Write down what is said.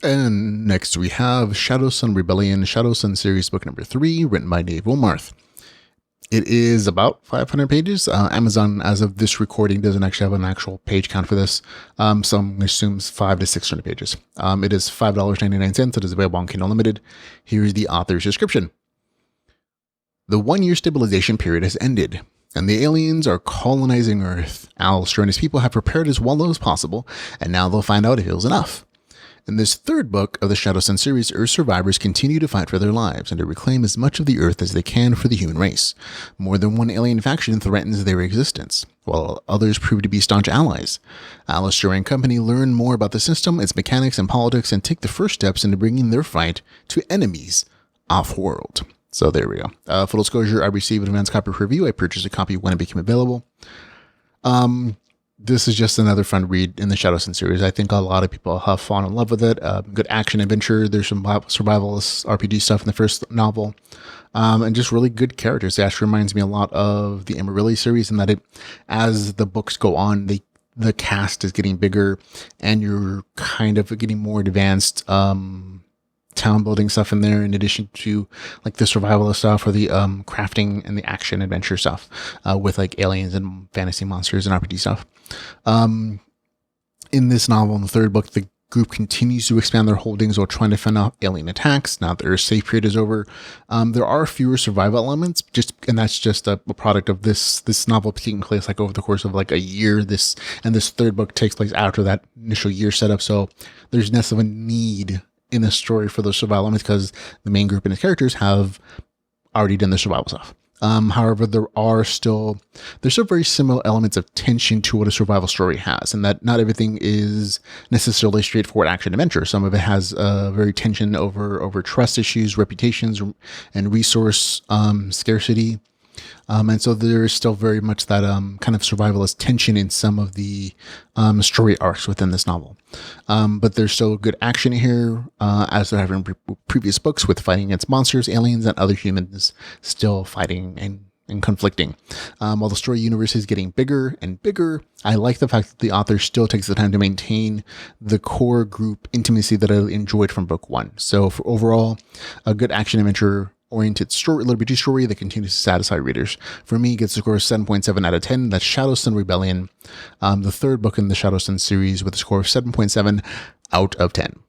And next we have Shadow Sun Rebellion, Shadow Sun Series Book Number 3, written by Dave Wilmarth. It is about 500 pages. Amazon, as of this recording, doesn't actually have an actual page count for this. Some assumes 500 to 600 pages. It is $5.99. It is available on Kindle Unlimited. Here's the author's description. The 1-year stabilization period has ended, and the aliens are colonizing Earth. Allistor and his people have prepared as well as possible, and now they'll find out if it was enough. In this third book of the Shadow Sun series, Earth survivors continue to fight for their lives and to reclaim as much of the Earth as they can for the human race. More than one alien faction threatens their existence, while others prove to be staunch allies. Allistor and company learn more about the system, its mechanics, and politics, and take the first steps into bringing their fight to enemies off-world. So there we go. Full disclosure, I received an advance copy for review. I purchased a copy when it became available. This is just another fun read in the Shadow Sun series. I think a lot of people have fallen in love with it. Good action adventure. There's some survivalist RPG stuff in the first novel. And just really good characters. It actually reminds me a lot of the Amarilli series in that as the books go on, the cast is getting bigger and you're kind of getting more advanced town building stuff in there, in addition to like the survivalist stuff or the crafting and the action adventure stuff with like aliens and fantasy monsters and RPG stuff. In this novel, in the third book, the group continues to expand their holdings while trying to fend off alien attacks. Now that their safe period is over, there are fewer survival elements, and that's just a product of this novel taking place like over the course of like a year. This third book takes place after that initial year setup, so there's less of a need in the story for those survival elements because the main group and its characters have already done the survival stuff. However, there's still very similar elements of tension to what a survival story has, and that not everything is necessarily straightforward action adventure. Some of it has very tension over trust issues, reputations, and resource scarcity. And so there is still very much that kind of survivalist tension in some of the story arcs within this novel. But there's still good action here, as there have in previous books, with fighting against monsters, aliens, and other humans still fighting and conflicting. While the story universe is getting bigger and bigger, I like the fact that the author still takes the time to maintain the core group intimacy that I enjoyed from book 1. So for overall, a good action adventure oriented story, little bitty story that continues to satisfy readers. For me, it gets a score of 7.7 out of 10. That's Shadow Sun Rebellion, the third book in the Shadow Sun series, with a score of 7.7 out of 10.